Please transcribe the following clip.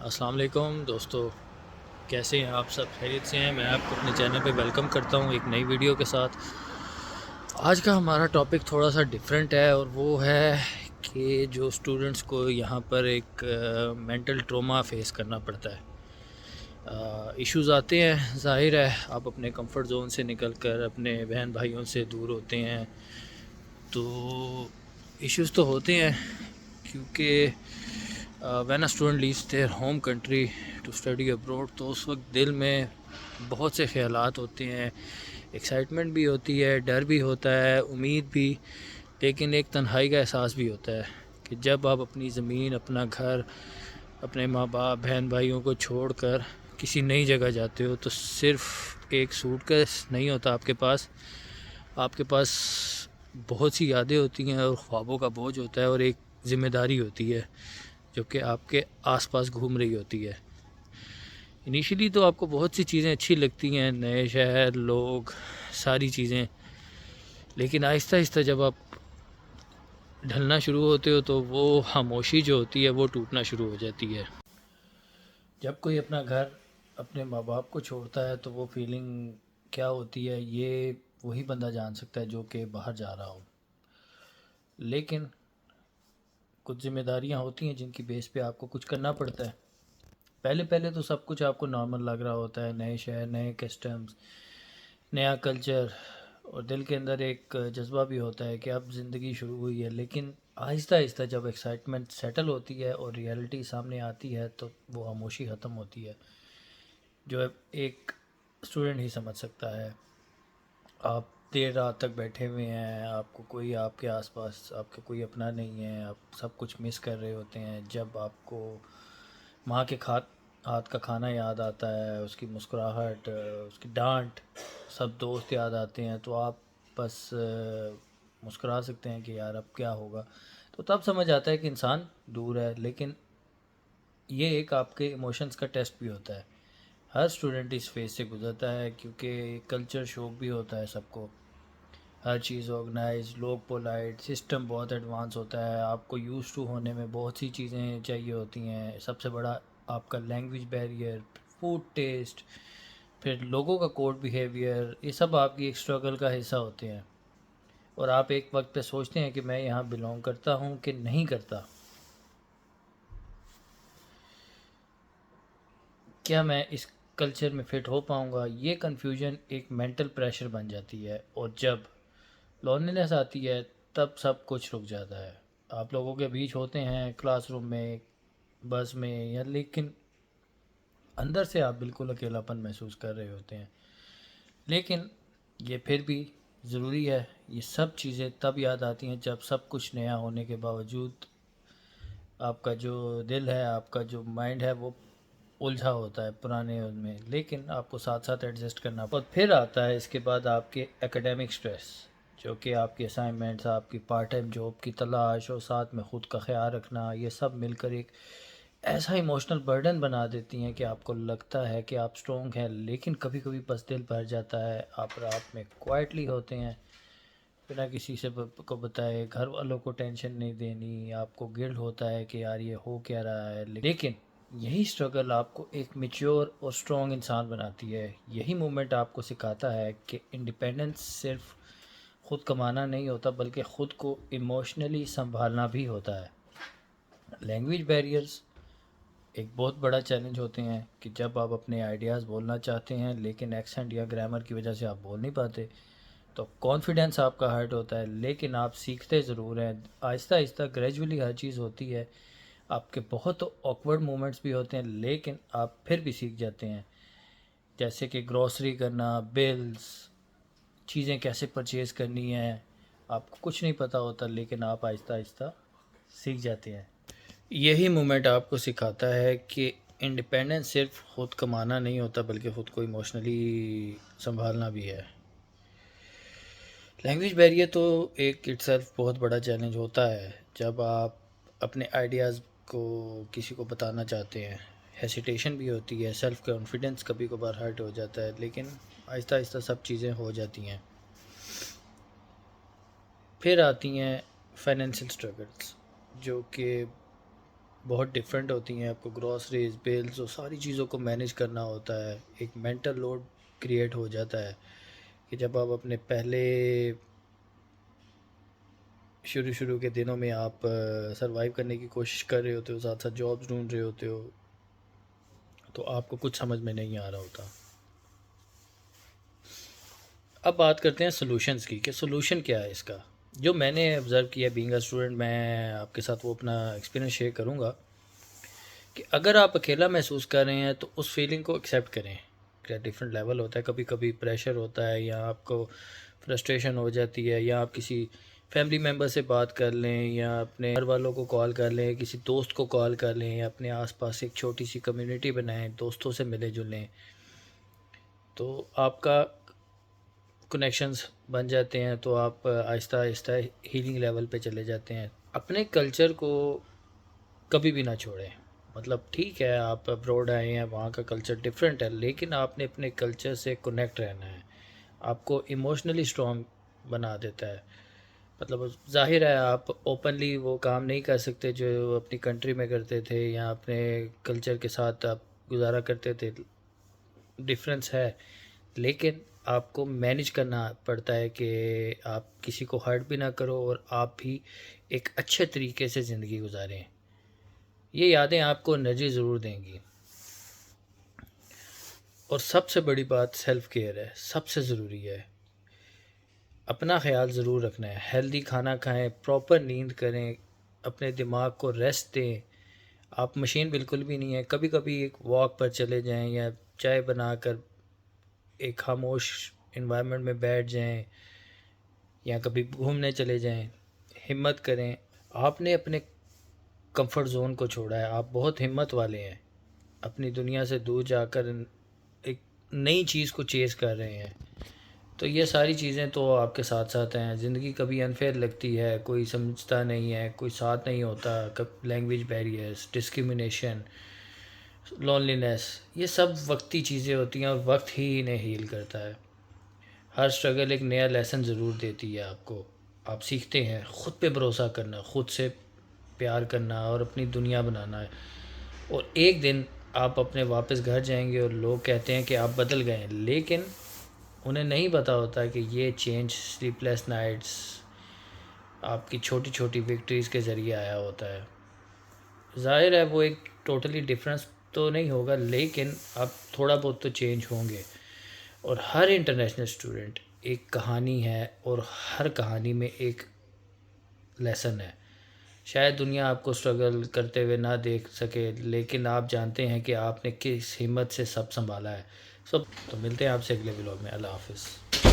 السلام علیکم دوستو، کیسے ہیں آپ؟ سب خیریت سے ہیں؟ میں آپ کو اپنے چینل پہ ویلکم کرتا ہوں ایک نئی ویڈیو کے ساتھ۔ آج کا ہمارا ٹاپک تھوڑا سا ڈیفرنٹ ہے، اور وہ ہے کہ جو اسٹوڈنٹس کو یہاں پر ایک مینٹل ٹروما فیس کرنا پڑتا ہے۔ ایشوز آتے ہیں، ظاہر ہے آپ اپنے کمفرٹ زون سے نکل کر اپنے بہن بھائیوں سے دور ہوتے ہیں، تو ایشوز تو ہوتے ہیں، کیونکہ when a student leaves their home country to study abroad, تو اس وقت دل میں بہت سے خیالات ہوتے ہیں، ایکسائٹمنٹ بھی ہوتی ہے، ڈر بھی ہوتا ہے، امید بھی، لیکن ایک تنہائی کا احساس بھی ہوتا ہے کہ جب آپ اپنی زمین، اپنا گھر، اپنے ماں باپ، بہن بھائیوں کو چھوڑ کر کسی نئی جگہ جاتے ہو، تو صرف ایک سوٹ کیس نہیں ہوتا آپ کے پاس بہت سی یادیں ہوتی ہیں، اور خوابوں کا بوجھ ہوتا ہے، اور ایک ذمہ داری ہوتی ہے جو کہ آپ کے آس پاس گھوم رہی ہوتی ہے۔ انیشلی تو آپ کو بہت سی چیزیں اچھی لگتی ہیں، نئے شہر، لوگ، ساری چیزیں، لیکن آہستہ آہستہ جب آپ ڈھلنا شروع ہوتے ہو تو وہ خاموشی جو ہوتی ہے وہ ٹوٹنا شروع ہو جاتی ہے۔ جب کوئی اپنا گھر، اپنے ماں باپ کو چھوڑتا ہے تو وہ فیلنگ کیا ہوتی ہے یہ وہی بندہ جان سکتا ہے جو کہ باہر جا رہا ہو، لیکن کچھ ذمہ داریاں ہوتی ہیں جن کی بیس پہ آپ کو کچھ کرنا پڑتا ہے۔ پہلے تو سب کچھ آپ کو نارمل لگ رہا ہوتا ہے، نئے شہر، نئے کسٹمز، نیا کلچر، اور دل کے اندر ایک جذبہ بھی ہوتا ہے کہ اب زندگی شروع ہوئی ہے، لیکن آہستہ آہستہ جب ایکسائٹمنٹ سیٹل ہوتی ہے اور ریئلٹی سامنے آتی ہے تو وہ خاموشی ختم ہوتی ہے، جو ایک اسٹوڈنٹ ہی سمجھ سکتا ہے۔ آپ دیر رات تک بیٹھے ہوئے ہیں، آپ کو کوئی آپ کے آس پاس آپ کا کوئی اپنا نہیں ہے، آپ سب کچھ مس کر رہے ہوتے ہیں۔ جب آپ کو ماں کے ہاتھ کا کھانا یاد آتا ہے، اس کی مسکراہٹ، اس کی ڈانٹ، سب دوست یاد آتے ہیں، تو آپ بس مسکرا سکتے ہیں کہ یار اب کیا ہوگا۔ تو تب سمجھ آتا ہے کہ انسان دور ہے، لیکن یہ ایک آپ کے ایموشنز کا ٹیسٹ بھی ہوتا ہے۔ ہر اسٹوڈنٹ اس فیز سے گزرتا ہے، کیونکہ کلچر شوق بھی ہوتا ہے سب کو، ہر چیز آرگنائز، لوگ پولائٹ، سسٹم بہت ایڈوانس ہوتا ہے، آپ کو یوز ٹو ہونے میں بہت سی چیزیں چاہیے ہوتی ہیں۔ سب سے بڑا آپ کا لینگویج بیریئر، فوڈ ٹیسٹ، پھر لوگوں کا کوڈ بیہیویئر، یہ سب آپ کی ایک اسٹرگل کا حصہ ہوتے ہیں، اور آپ ایک وقت پہ سوچتے ہیں کہ میں یہاں بلونگ کرتا ہوں کہ نہیں کرتا، کیا میں اس کلچر میں فٹ ہو پاؤں گا۔ یہ کنفیوژن ایک مینٹل پریشر بن جاتی ہے، اور جب لونلیس آتی ہے تب سب کچھ رک جاتا ہے۔ آپ لوگوں کے بیچ ہوتے ہیں، کلاس روم میں، بس میں، یا لیکن اندر سے آپ بالکل اکیلا پن محسوس کر رہے ہوتے ہیں۔ لیکن یہ پھر بھی ضروری ہے، یہ سب چیزیں تب یاد آتی ہیں جب سب کچھ نیا ہونے کے باوجود آپ کا جو دل ہے، آپ کا جو مائنڈ ہے وہ الجھا ہوتا ہے پرانے ان میں، لیکن آپ کو ساتھ ساتھ ایڈجسٹ کرنا پڑتا ہے۔ اور پھر آتا ہے اس کے بعد آپ کے ایکیڈیمک سٹریس، جو کہ آپ کی اسائنمنٹس، آپ کی پارٹ ٹائم جاب کی تلاش، اور ساتھ میں خود کا خیال رکھنا، یہ سب مل کر ایک ایسا ایموشنل برڈن بنا دیتی ہیں کہ آپ کو لگتا ہے کہ آپ سٹرونگ ہیں، لیکن کبھی کبھی بس دل بھر جاتا ہے۔ آپ رات میں کوائٹلی ہوتے ہیں، بنا کسی سے کو بتائے، گھر والوں کو ٹینشن نہیں دینی، آپ کو گلٹ ہوتا ہے کہ یار یہ ہو کیا رہا ہے، لیکن یہی اسٹرگل آپ کو ایک میچور اور اسٹرانگ انسان بناتی ہے۔ یہی مومنٹ آپ کو سکھاتا ہے کہ انڈیپینڈنس صرف خود کمانا نہیں ہوتا، بلکہ خود کو ایموشنلی سنبھالنا بھی ہوتا ہے۔ لینگویج بیریئرز ایک بہت بڑا چیلنج ہوتے ہیں کہ جب آپ اپنے آئیڈیاز بولنا چاہتے ہیں لیکن ایکسنٹ یا گرامر کی وجہ سے آپ بول نہیں پاتے، تو کانفیڈنس آپ کا ہرٹ ہوتا ہے، لیکن آپ سیکھتے ضرور ہیں۔ آہستہ آہستہ گریجولی ہر چیز ہوتی ہے، آپ کے بہت آکورڈ مومنٹس بھی ہوتے ہیں، لیکن آپ پھر بھی سیکھ جاتے ہیں، جیسے کہ گروسری کرنا، بلز، چیزیں کیسے پرچیز کرنی ہیں، آپ کو کچھ نہیں پتہ ہوتا، لیکن آپ آہستہ آہستہ سیکھ جاتے ہیں۔ یہی مومنٹ آپ کو سکھاتا ہے کہ انڈیپینڈنس صرف خود کمانا نہیں ہوتا، بلکہ خود کو ایموشنلی سنبھالنا بھی ہے۔ لینگویج بیریئر تو ایک اٹ سیلف بہت بڑا چیلنج ہوتا ہے، جب آپ اپنے آئیڈیاز کو کسی کو بتانا چاہتے ہیں، ہیسیٹیشن بھی ہوتی ہے، سیلف کانفیڈنس کبھی کبھار ہرٹ ہو جاتا ہے، لیکن آہستہ آہستہ سب چیزیں ہو جاتی ہیں۔ پھر آتی ہیں فائنینشیل اسٹرگلس، جو کہ بہت ڈفرینٹ ہوتی ہیں. آپ کو گروسریز بلز اور ساری چیزوں کو مینیج کرنا ہوتا ہے. ایک مینٹل لوڈ کریٹ ہو جاتا ہے کہ جب آپ اپنے پہلے شروع کے دنوں میں آپ سروائیو کرنے کی کوشش کر رہے ہوتے ہو, ساتھ ساتھ جابس ڈھونڈ رہے ہوتے ہو, تو آپ کو کچھ سمجھ میں نہیں آ رہا ہوتا. اب بات کرتے ہیں سلوشنز کی کہ سلوشن کیا ہے اس کا. جو میں نے آبزرو کیا بینگ اے اسٹوڈنٹ, میں آپ کے ساتھ وہ اپنا ایکسپیرینس شیئر کروں گا کہ اگر آپ اکیلا محسوس کر رہے ہیں تو اس فیلنگ کو ایکسیپٹ کریں. کیا ڈفرینٹ لیول ہوتا ہے, کبھی کبھی پریشر ہوتا ہے یا آپ کو فرسٹریشن ہو جاتی ہے, یا آپ کسی فیملی ممبر سے بات کر لیں یا اپنے گھر والوں کو کال کر لیں, کسی دوست کو کال کر لیں, یا اپنے آس پاس ایک چھوٹی سی کمیونٹی بنائیں, دوستوں سے ملے جلیں, تو آپ کا کنیکشنز بن جاتے ہیں, تو آپ آہستہ آہستہ ہیلنگ لیول پہ چلے جاتے ہیں. اپنے کلچر کو کبھی بھی نہ چھوڑیں. مطلب ٹھیک ہے آپ ابروڈ آئے ہیں, وہاں کا کلچر ڈفرینٹ ہے, لیکن آپ نے اپنے کلچر سے کنیکٹ رہنا ہے. آپ کو ایموشنلی اسٹرانگ بنا دیتا ہے. مطلب ظاہر ہے آپ اوپنلی وہ کام نہیں کر سکتے جو اپنی کنٹری میں کرتے تھے یا اپنے کلچر کے ساتھ آپ گزارا کرتے تھے, ڈفرینس ہے, لیکن آپ کو مینیج کرنا پڑتا ہے کہ آپ کسی کو ہرٹ بھی نہ کرو اور آپ بھی ایک اچھے طریقے سے زندگی گزاریں. یہ یادیں آپ کو انرجی ضرور دیں گی. اور سب سے بڑی بات سیلف کیئر ہے, سب سے ضروری ہے. اپنا خیال ضرور رکھنا ہے. ہیلدی کھانا کھائیں, پراپر نیند کریں, اپنے دماغ کو ریسٹ دیں. آپ مشین بالکل بھی نہیں ہے. کبھی کبھی ایک واک پر چلے جائیں یا چائے بنا کر ایک خاموش انوائرمنٹ میں بیٹھ جائیں, یا کبھی گھومنے چلے جائیں. ہمت کریں. آپ نے اپنے کمفرٹ زون کو چھوڑا ہے, آپ بہت ہمت والے ہیں. اپنی دنیا سے دور جا کر ایک نئی چیز کو چیز کر رہے ہیں. تو یہ ساری چیزیں تو آپ کے ساتھ ساتھ ہیں. زندگی کبھی انفیئر لگتی ہے, کوئی سمجھتا نہیں ہے, کوئی ساتھ نہیں ہوتا, لینگویج بیریئرز, ڈسکرمنیشن, لونلینس, یہ سب وقتی چیزیں ہوتی ہیں اور وقت ہی انہیں ہیل کرتا ہے. ہر اسٹرگل ایک نیا لیسن ضرور دیتی ہے آپ کو. آپ سیکھتے ہیں خود پہ بھروسہ کرنا, خود سے پیار کرنا اور اپنی دنیا بنانا ہے. اور ایک دن آپ اپنے واپس گھر جائیں گے اور لوگ کہتے ہیں کہ آپ بدل گئے ہیں, لیکن انہیں نہیں پتہ ہوتا کہ یہ چینج سلیپ لیس نائٹس, آپ کی چھوٹی چھوٹی وکٹریز کے ذریعے آیا ہوتا ہے. ظاہر ہے وہ ایک ٹوٹلی ڈفرینس تو نہیں ہوگا, لیکن آپ تھوڑا بہت تو چینج ہوں گے. اور ہر انٹرنیشنل اسٹوڈنٹ ایک کہانی ہے, اور ہر کہانی میں ایک لیسن ہے. شاید دنیا آپ کو اسٹرگل کرتے ہوئے نہ دیکھ سکے, لیکن آپ جانتے ہیں کہ آپ نے کس ہمت سے سب سنبھالا ہے. تو ملتے ہیں آپ سے اگلے ولاگ میں. اللہ حافظ.